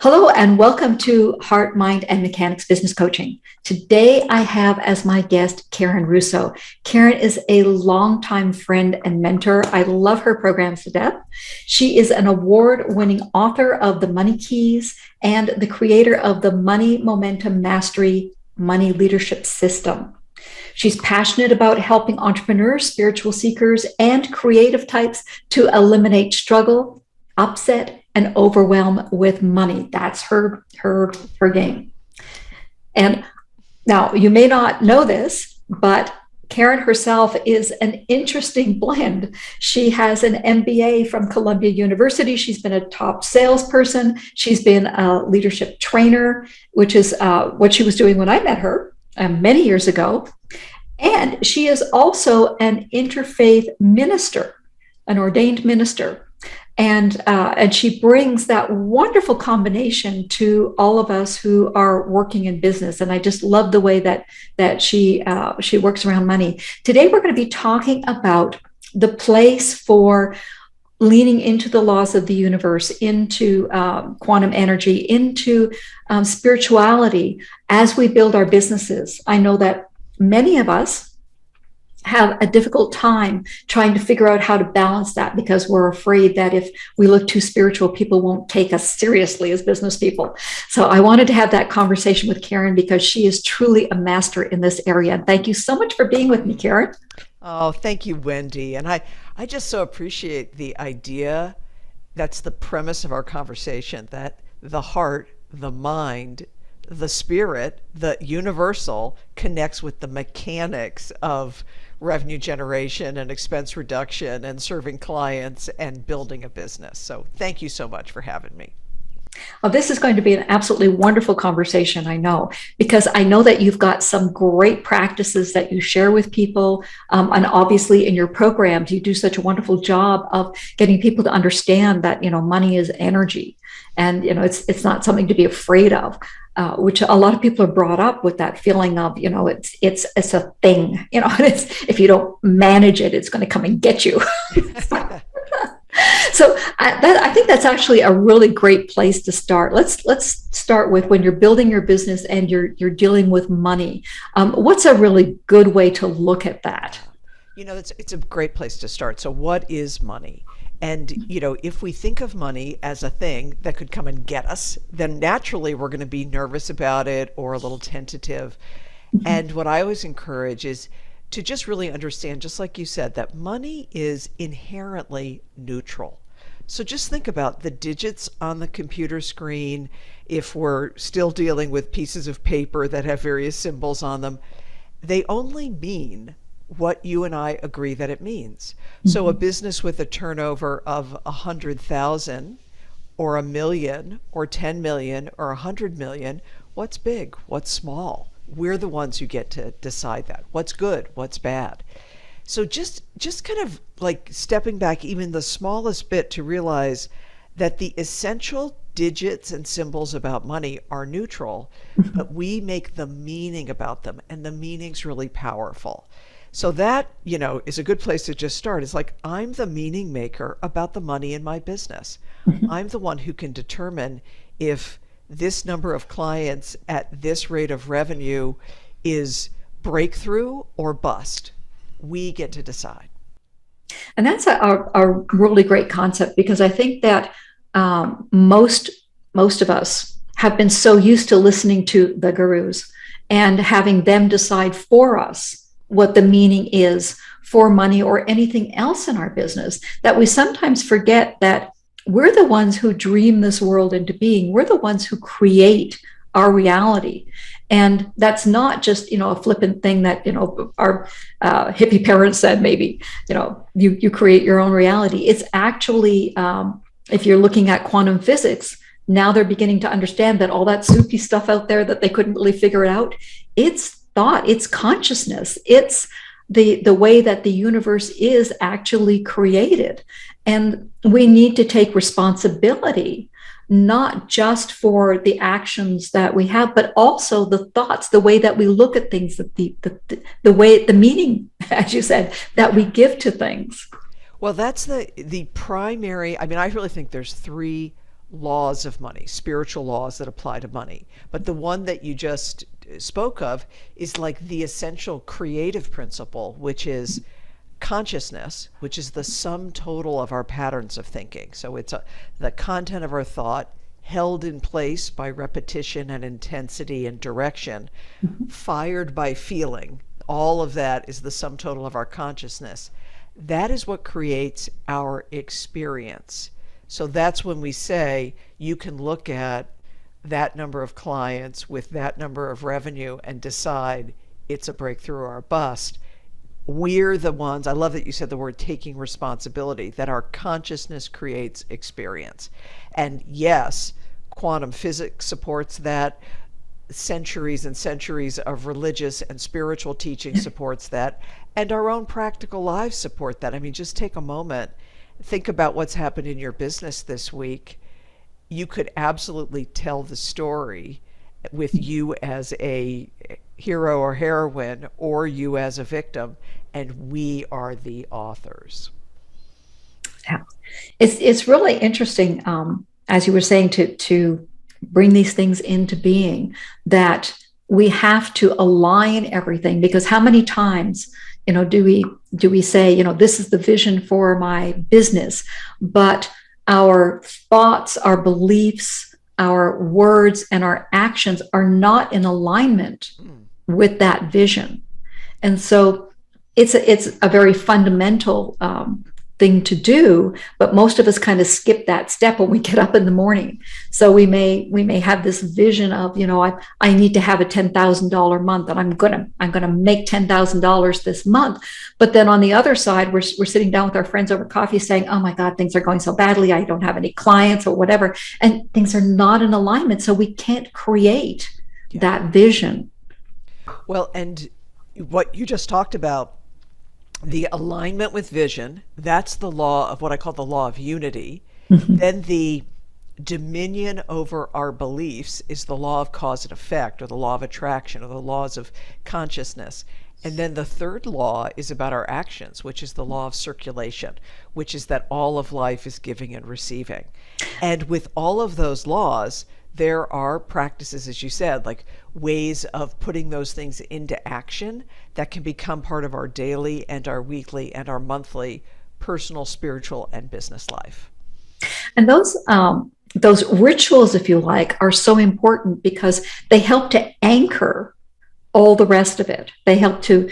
Hello and welcome to Heart, Mind, and Mechanics Business Coaching. Today I have as my guest Karen Russo. Karen is a longtime friend and mentor. I love her programs to death. She is an award-winning author of The Money Keys and the creator of the Money Momentum Mastery Money Leadership System. She's passionate about helping entrepreneurs, spiritual seekers, and creative types to eliminate struggle, upset, and overwhelm with money. That's her game. And now you may not know this, but Karen herself is an interesting blend. She has an MBA from Columbia University. She's been a top salesperson. She's been a leadership trainer, which is what she was doing when I met her many years ago. And she is also an interfaith minister, an ordained minister. And she brings that wonderful combination to all of us who are working in business. And I just love the way that she works around money. Today, we're going to be talking about the place for leaning into the laws of the universe, into quantum energy, into spirituality as we build our businesses. I know that many of us have a difficult time trying to figure out how to balance that because we're afraid that if we look too spiritual, people won't take us seriously as business people. So I wanted to have that conversation with Karen because she is truly a master in this area. And thank you so much for being with me, Karen. Oh, thank you, Wendy. And I just so appreciate the idea. That's the premise of our conversation, that the heart, the mind, the spirit, the universal connects with the mechanics of revenue generation and expense reduction and serving clients and building a business. So thank you so much for having me. Well, this is going to be an absolutely wonderful conversation, I know, because I know that you've got some great practices that you share with people. And obviously in your programs, you do such a wonderful job of getting people to understand that, money is energy. And, it's not something to be afraid of, which a lot of people are brought up with that feeling of, it's a thing, if you don't manage it, it's going to come and get you. So I think that's actually a really great place to start. Let's start with when you're building your business and you're dealing with money. What's a really good way to look at that? It's a great place to start. So what is money? And, if we think of money as a thing that could come and get us, then naturally we're going to be nervous about it or a little tentative. And what I always encourage is to just really understand, just like you said, that money is inherently neutral. So just think about the digits on the computer screen. If we're still dealing with pieces of paper that have various symbols on them, they only mean what you and I agree that it means. So a business with a turnover of 100,000 or a million or 10 million or 100 million, what's big? What's small? We're the ones who get to decide that. What's good? What's bad? So just kind of like stepping back even the smallest bit to realize that the essential digits and symbols about money are neutral, but we make the meaning about them, and the meaning's really powerful. So that, is a good place to just start. It's like, I'm the meaning maker about the money in my business. I'm the one who can determine if this number of clients at this rate of revenue is breakthrough or bust. We get to decide. And that's a really great concept, because I think that most of us have been so used to listening to the gurus and having them decide for us what the meaning is for money or anything else in our business, that we sometimes forget that we're the ones who dream this world into being. We're the ones who create our reality. And that's not just, a flippant thing that, our hippie parents said, maybe, you create your own reality. It's actually, if you're looking at quantum physics, now they're beginning to understand that all that soupy stuff out there that they couldn't really figure it out, it's thought, it's consciousness, it's the way that the universe is actually created. And we need to take responsibility, not just for the actions that we have, but also the thoughts, the way that we look at things, the way, the meaning, as you said, that we give to things. Well, that's the primary. I mean, I really think there's three laws of money, spiritual laws that apply to money. But the one that you just spoke of is like the essential creative principle, which is consciousness, which is the sum total of our patterns of thinking. So it's the content of our thought held in place by repetition and intensity and direction, fired by feeling. All of that is the sum total of our consciousness. That is what creates our experience. So that's when we say you can look at that number of clients with that number of revenue and decide it's a breakthrough or a bust. We're the ones, I love that you said the word taking responsibility, that our consciousness creates experience. And yes, quantum physics supports that. Centuries and centuries of religious and spiritual teaching supports that. And our own practical lives support that. I mean, just take a moment, think about what's happened in your business this week. You could absolutely tell the story with you as a hero or heroine or you as a victim, and we are the authors. Yeah, it's really interesting, as you were saying, to bring these things into being, that we have to align everything, because how many times, do we say, this is the vision for my business, but our thoughts, our beliefs, our words, and our actions are not in alignment with that vision. And so it's a very fundamental thing to do, but most of us kind of skip that step when we get up in the morning. So we may have this vision of, I need to have a $10,000 month, and I'm gonna make $10,000 this month. But then on the other side, we're sitting down with our friends over coffee saying, oh my God, things are going so badly, I don't have any clients or whatever, and things are not in alignment. So we can't create that vision. Well, and what you just talked about, the alignment with vision, that's the law of what I call the law of unity. Then the dominion over our beliefs is the law of cause and effect, or the law of attraction, or the laws of consciousness. And then the third law is about our actions, which is the law of circulation, which is that all of life is giving and receiving. And with all of those laws, there are practices, as you said, like ways of putting those things into action that can become part of our daily and our weekly and our monthly personal, spiritual, and business life. And those rituals, if you like, are so important because they help to anchor all the rest of it. They help to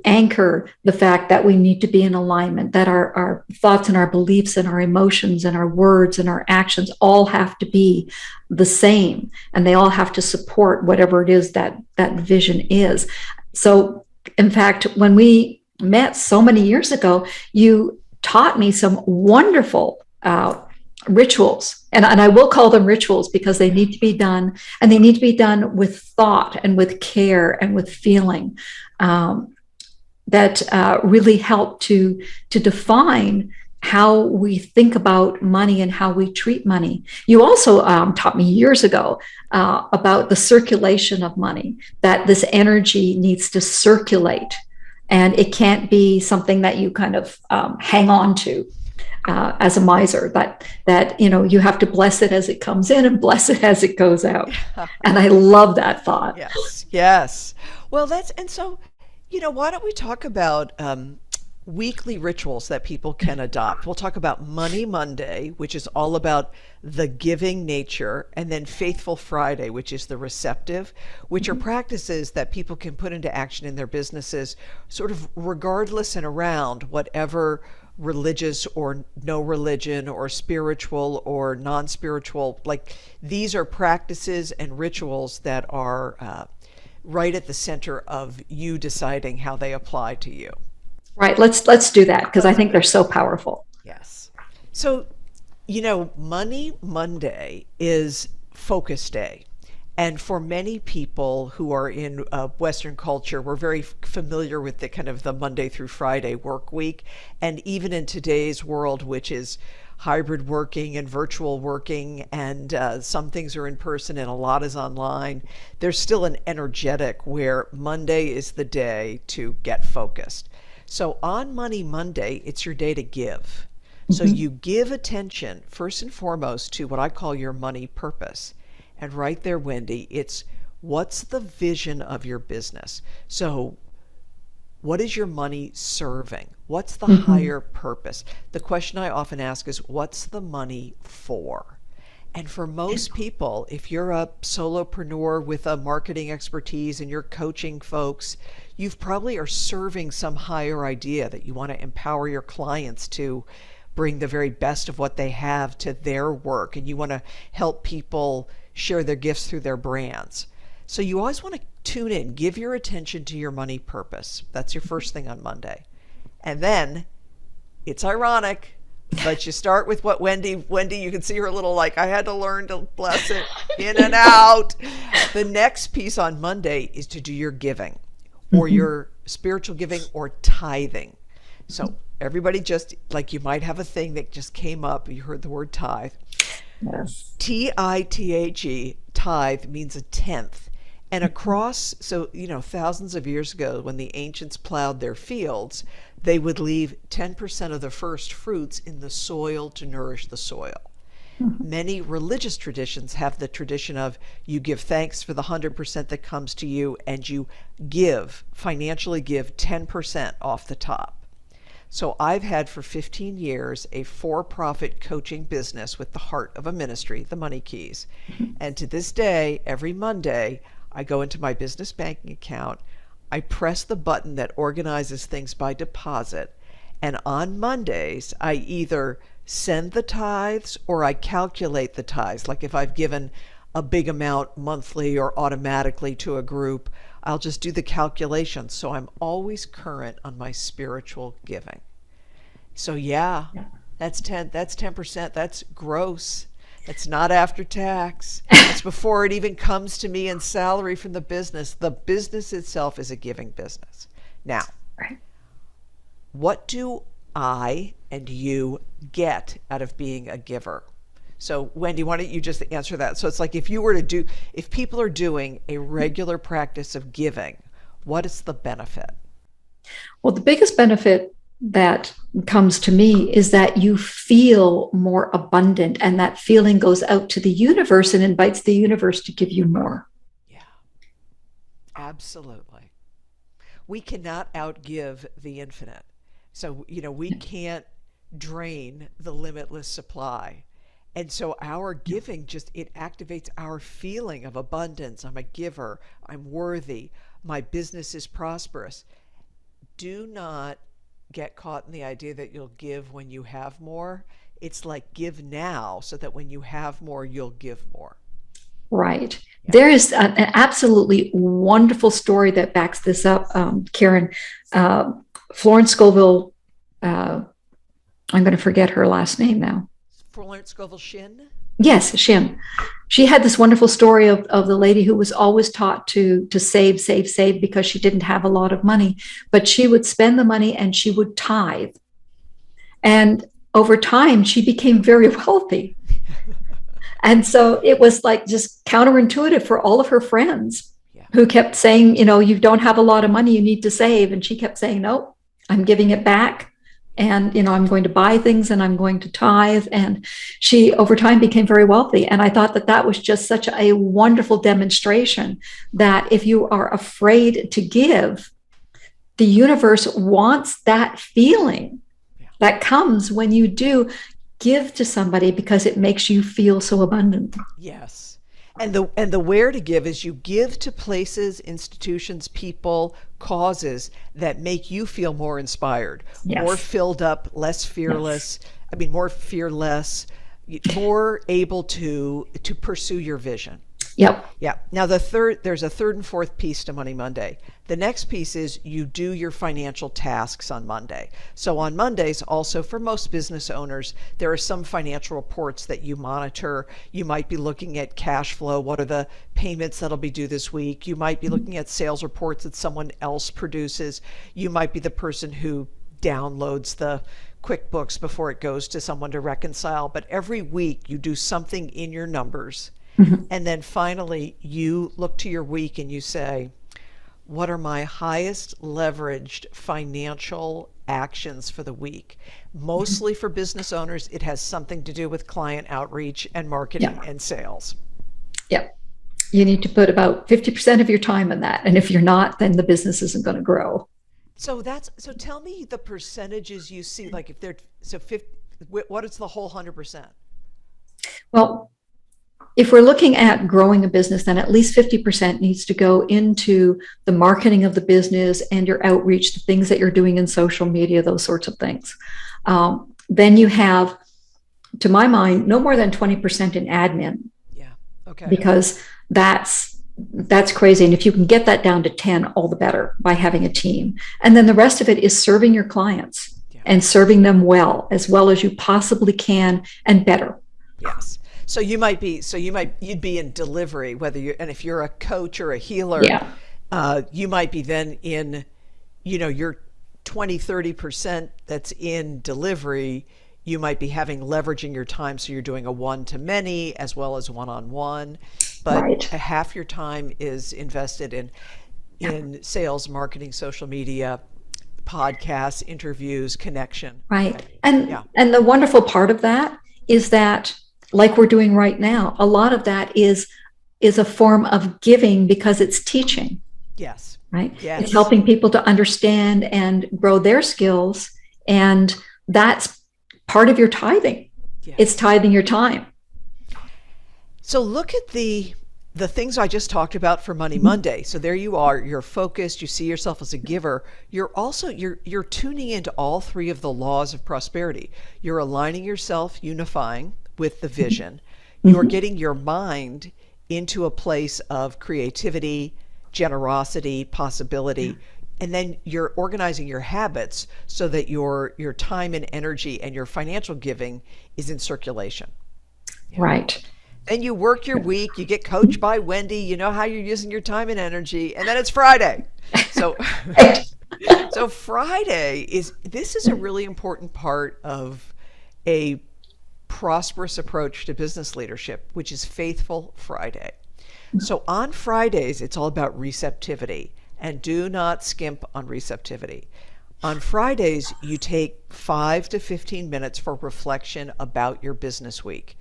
anchor the fact that we need to be in alignment, that our thoughts and our beliefs and our emotions and our words and our actions all have to be the same, and they all have to support whatever it is that vision is. So, in fact, when we met so many years ago, you taught me some wonderful rituals, and I will call them rituals because they need to be done, and they need to be done with thought and with care and with feeling, that really help to define how we think about money and how we treat money. You also taught me years ago about the circulation of money, that this energy needs to circulate, and it can't be something that you kind of hang on to. As a miser, that you have to bless it as it comes in and bless it as it goes out. And I love that thought. Yes. Well, so why don't we talk about weekly rituals that people can adopt? We'll talk about Money Monday, which is all about the giving nature, and then Faithful Friday, which is the receptive, which are practices that people can put into action in their businesses, sort of regardless and around whatever religious or no religion or spiritual or non-spiritual. Like, these are practices and rituals that are right at the center of you deciding how they apply to you. Right. Let's do that, because I think they're so powerful. Yes. So, Money Monday is focus day. And for many people who are in Western culture, we're very familiar with the kind of the Monday through Friday work week. And even in today's world, which is hybrid working and virtual working, and some things are in person and a lot is online, there's still an energetic where Monday is the day to get focused. So on Money Monday, it's your day to give. So Mhm. you give attention first and foremost to what I call your money purpose. And right there, Wendy, it's what's the vision of your business? So what is your money serving? What's the Mhm. higher purpose? The question I often ask is, what's the money for? And for most people, if you're a solopreneur with a marketing expertise and you're coaching folks, you probably are serving some higher idea that you want to empower your clients to bring the very best of what they have to their work, and you want to help people share their gifts through their brands. So you always want to tune in, give your attention to your money purpose. That's your first thing on Monday. And then it's ironic, but you start with what Wendy, you can see her little like, I had to learn to bless it in and out. The next piece on Monday is to do your giving or Mhm. your spiritual giving or tithing. So everybody just like you might have a thing that just came up. You heard the word tithe. Yes. Tithe, tithe means a tenth. And across, so, thousands of years ago, when the ancients plowed their fields, they would leave 10% of the first fruits in the soil to nourish the soil. Mhm. Many religious traditions have the tradition of you give thanks for the 100% that comes to you, and you financially give 10% off the top. So I've had for 15 years a for-profit coaching business with the heart of a ministry, the Money Keys. And to this day, every Monday, I go into my business banking account, I press the button that organizes things by deposit, and on Mondays, I either send the tithes or I calculate the tithes. Like if I've given a big amount monthly or automatically to a group, I'll just do the calculation. So I'm always current on my spiritual giving. So yeah, Yeah. that's 10%. That's gross. That's not after tax. That's before it even comes to me in salary from the business. The business itself is a giving business. Now, Right. what do I and you get out of being a giver? So, Wendy, why don't you just answer that? So, it's like if people are doing a regular practice of giving, what is the benefit? Well, the biggest benefit that comes to me is that you feel more abundant, and that feeling goes out to the universe and invites the universe to give you more. Yeah, absolutely. We cannot outgive the infinite. So, we can't drain the limitless supply. And so our giving it activates our feeling of abundance. I'm a giver. I'm worthy. My business is prosperous. Do not get caught in the idea that you'll give when you have more. It's like give now so that when you have more, you'll give more. Right. Yeah. There is an absolutely wonderful story that backs this up, Karen. Uh, Florence Scoville, I'm going to forget her last name now. Florence Scovel Shin? Yes, Shin. She had this wonderful story of the lady who was always taught to save, save, save because she didn't have a lot of money, but she would spend the money and she would tithe. And over time, she became very wealthy. And so it was like just counterintuitive for all of her friends Yeah. who kept saying, you don't have a lot of money, you need to save. And she kept saying, no, I'm giving it back. And, I'm going to buy things and I'm going to tithe. And she over time became very wealthy. And I thought that that was just such a wonderful demonstration that if you are afraid to give, the universe wants that feeling Yeah. that comes when you do give to somebody because it makes you feel so abundant. Yes. And the where to give is you give to places, institutions, people, causes that make you feel more inspired, more Yes. filled up, less Yes. fearless. I mean, more fearless, more able to pursue your vision. Yep. Yeah. Now there's a third and fourth piece to Money Monday. The next piece is you do your financial tasks on Monday. So on Mondays, also for most business owners, there are some financial reports that you monitor. You might be looking at cash flow. What are the payments that'll be due this week? You might be looking at sales reports that someone else produces. You might be the person who downloads the QuickBooks before it goes to someone to reconcile. But every week you do something in your numbers. Mhm. And then finally, you look to your week and you say, what are my highest leveraged financial actions for the week? Mostly for business owners, it has something to do with client outreach and marketing Yeah. and sales. Yeah. You need to put about 50% of your time in that. And if you're not, then the business isn't going to grow. So tell me the percentages you see, like if they're, so 50, what is the whole 100%? Well, if we're looking at growing a business, then at least 50% needs to go into the marketing of the business and your outreach, the things that you're doing in social media, those sorts of things. Then you have, to my mind, no more than 20% in admin. Yeah. Okay. Because that's crazy. And if you can get that down to 10, all the better by having a team. And then the rest of it is serving your clients Yeah. and serving them well as you possibly can and better. Yes. You'd be in delivery, and if you're a coach or a healer, Yeah. you might be then in, your 20-30% that's in delivery, you might be leveraging your time. So you're doing a one-to-many as well as one-on-one, but Right. half your time is invested in sales, marketing, social media, podcasts, interviews, connection. Right. Yeah. And the wonderful part of that is that, like we're doing right now, a lot of that is a form of giving because it's teaching. Yes. Right. Yes. It's helping people to understand and grow their skills. And that's part of your tithing. Yes. It's tithing your time. So look at the things I just talked about for Money Monday. So there you are, you're focused, you see yourself as a giver. You're also, you're tuning into all three of the laws of prosperity. You're aligning yourself, unifying with the vision. You're getting your mind into a place of creativity, generosity, possibility. And then you're organizing your habits so that your time and energy and your financial giving is in circulation. Right. Then you work your week, you get coached by Wendy, you know how you're using your time and energy, and then it's Friday. So so Friday is a really important part of a prosperous approach to business leadership, which is Faithful Friday. So on Fridays, it's all about receptivity, and do not skimp on receptivity. On Fridays, you take 5 to 15 minutes for reflection about your business week.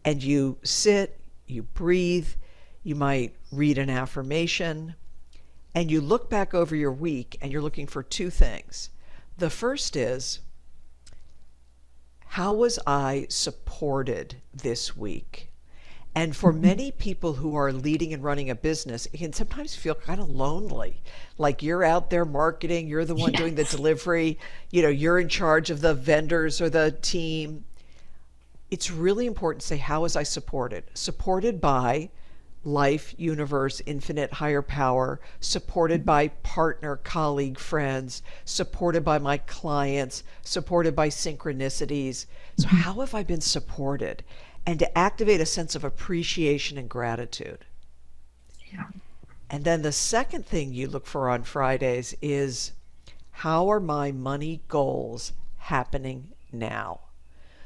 And you sit, you breathe, you might read an affirmation, and you look back over your week and you're looking for two things. The first is, how was I supported this week? And for many people who are leading and running a business, it can sometimes feel kind of lonely. Like you're out there marketing, you're the one doing the delivery, you're in charge of the vendors or the team. It's really important to say, how was I supported? Supported by life, universe, infinite, higher power, supported by partner, colleague, friends, supported by my clients, supported by synchronicities. So how have I been supported? And to activate a sense of appreciation and gratitude. Yeah. And then the second thing you look for on Fridays is, how are my money goals happening now?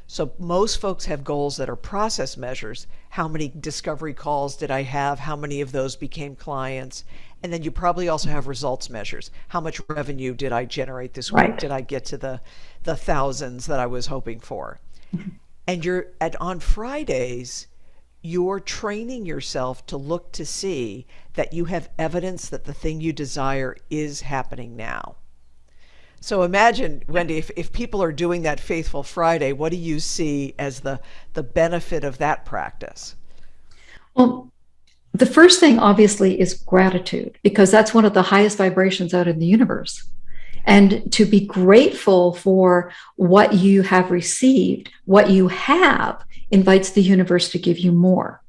So most folks have goals that are process measures. How many discovery calls did I have? How many of those became clients? And then you probably also have results measures. How much revenue did I generate this week? Right. Did I get to the thousands that I was hoping for? And on Fridays, you're training yourself to look to see that you have evidence that the thing you desire is happening now. So imagine, Wendy, if people are doing that Faithful Friday, what do you see as the benefit of that practice? Well, the first thing obviously is gratitude, because that's one of the highest vibrations out in the universe. And to be grateful for what you have received, what you have, invites the universe to give you more.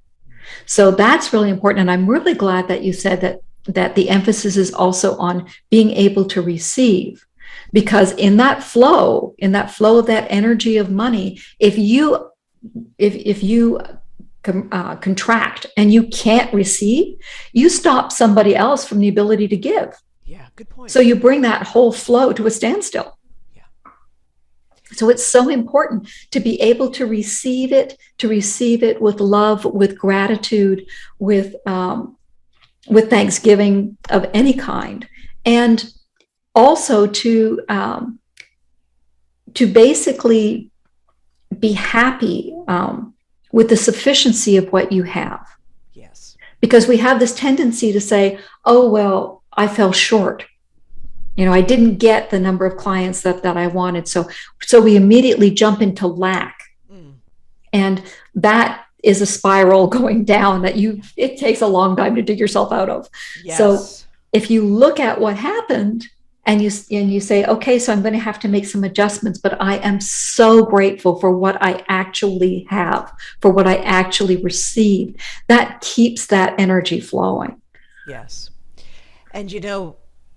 So that's really important. And I'm really glad that you said that the emphasis is also on being able to receive. Because in that flow of that energy of money, if you contract and you can't receive, you stop somebody else from the ability to give. Yeah, good point. So you bring that whole flow to a standstill. Yeah. So it's so important to be able to receive it with love, with gratitude, with with Thanksgiving of any kind, and also to basically be happy with the sufficiency of what you have. Yes. Because we have this tendency to say, oh, well, I fell short. I didn't get the number of clients that I wanted. So we immediately jump into lack. Mm. And that is a spiral going down that it takes a long time to dig yourself out of. So Yes. if you look at what happened and you say, okay, so I'm going to have to make some adjustments, but I am so grateful for what I actually have, for what I actually received, that keeps that energy flowing. Yes. And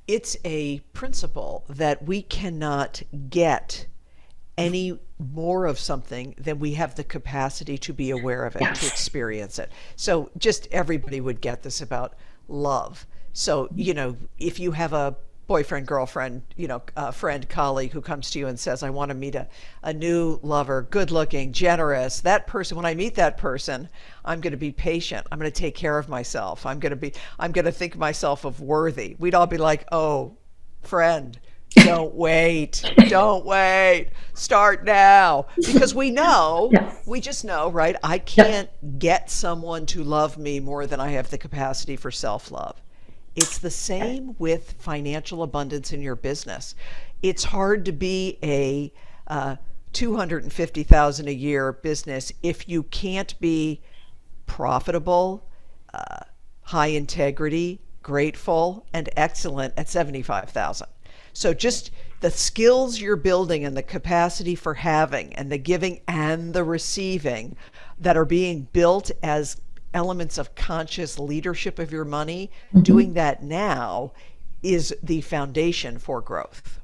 it's a principle that we cannot get any more of something than we have the capacity to be aware of it, to Yes. experience it. So just everybody would get this about love. So, if you have a boyfriend, girlfriend, friend, colleague who comes to you and says, I want to meet a new lover, good looking, generous, that person, when I meet that person, I'm going to be patient. I'm going to take care of myself. I'm going to think myself of worthy. We'd all be like, oh, friend, don't wait. Don't wait. Start now. Because Yeah. we just know, right? I Yeah. can't get someone to love me more than I have the capacity for self-love. It's the same with financial abundance in your business. It's hard to be a 250,000 a year business if you can't be profitable, high integrity, grateful, and excellent at 75,000. So just the skills you're building and the capacity for having and the giving and the receiving that are being built as elements of conscious leadership of your money, doing Mhm. that now is the foundation for growth.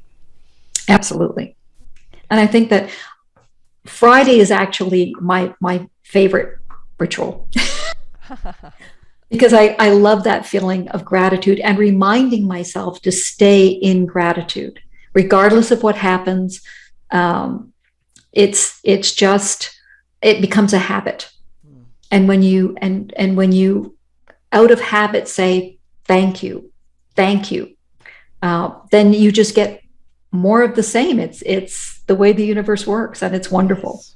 Absolutely. And I think that Friday is actually my favorite ritual because I love that feeling of gratitude and reminding myself to stay in gratitude, regardless of what happens. Um, it's just it becomes a habit, and when you out of habit say thank you, then you just get more of the same. It's the way the universe works, and it's wonderful. Yes.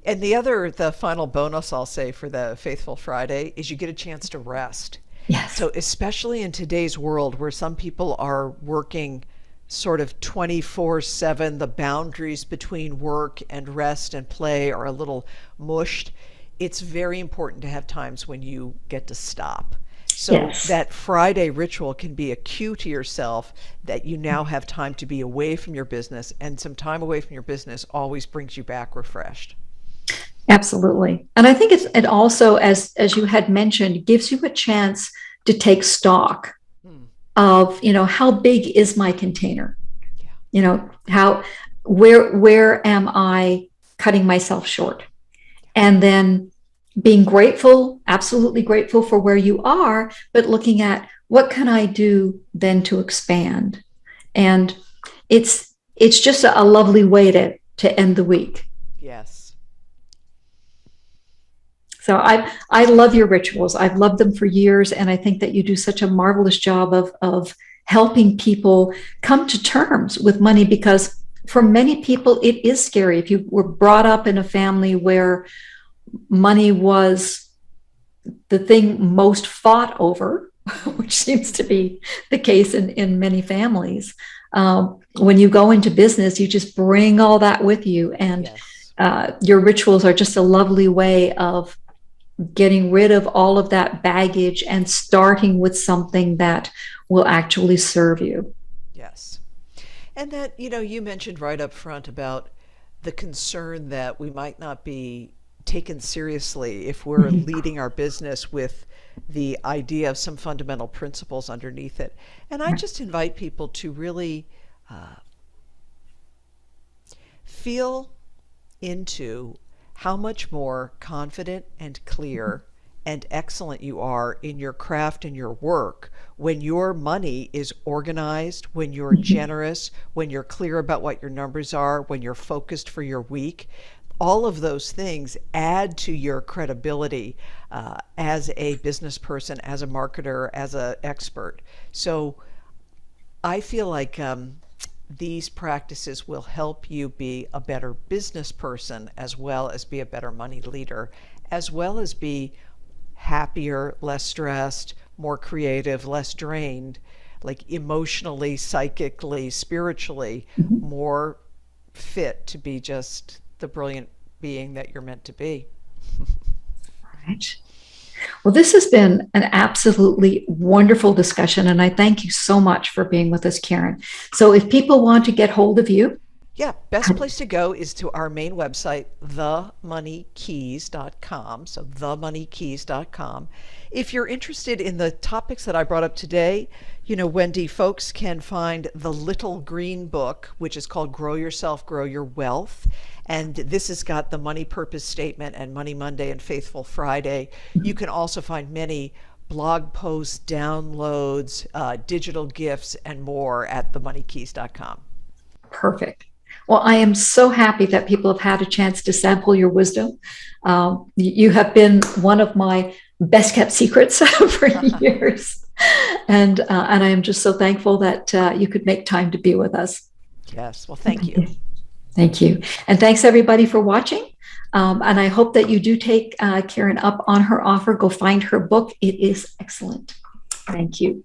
And the final bonus I'll say for the Faithful Friday is you get a chance to rest. Yes. So, especially in today's world where some people are working sort of 24/7, the boundaries between work and rest and play are a little mushed. It's very important to have times when you get to stop. So, Yes. that Friday ritual can be a cue to yourself that you now have time to be away from your business, and some time away from your business always brings you back refreshed. Absolutely. And I think it also, as you had mentioned, gives you a chance to take stock Hmm. of, how big is my container? Yeah. How where am I cutting myself short? And then being grateful, absolutely grateful for where you are, but looking at what can I do then to expand? And it's just a lovely way to end the week. Yes. So I love your rituals. I've loved them for years, and I think that you do such a marvelous job of helping people come to terms with money, because for many people it is scary. If you were brought up in a family where money was the thing most fought over, which seems to Mm-hmm. be the case in many families, when you go into business, you just bring all that with you, and Yes. your rituals are just a lovely way of getting rid of all of that baggage and starting with something that will actually serve you. Yes. And that, you mentioned right up front about the concern that we might not be taken seriously if we're Mhm. leading our business with the idea of some fundamental principles underneath it. And I just invite people to really uh, feel into how much more confident and clear and excellent you are in your craft and your work when your money is organized, when you're Mhm. generous, when you're clear about what your numbers are, when you're focused for your week. all of those things add to your credibility as a business person, as a marketer, as an expert. So I feel like these practices will help you be a better business person, as well as be a better money leader, as well as be happier, less stressed, more creative, less drained, like emotionally, psychically, spiritually, more fit to be just the brilliant being that you're meant to be. Right. Well, this has been an absolutely wonderful discussion, and I thank you so much for being with us, Karen. So if people want to get hold of you, Yeah, best place to go is to our main website, themoneykeys.com. So themoneykeys.com. If you're interested in the topics that I brought up today, Wendy, folks can find the little green book, which is called Grow Yourself, Grow Your Wealth. And this has got the money purpose statement and Money Monday and Faithful Friday. You can also find many blog posts, downloads, digital gifts, and more at themoneykeys.com. perfect. Well, I am so happy that people have had a chance to sample your wisdom. You have been one of my best kept secrets for years. And I am just so thankful that you could make time to be with us. Yes, well, thank you. Thank you. And thanks everybody for watching. And I hope that you do take Karen up on her offer. Go find her book. It is excellent. Thank you.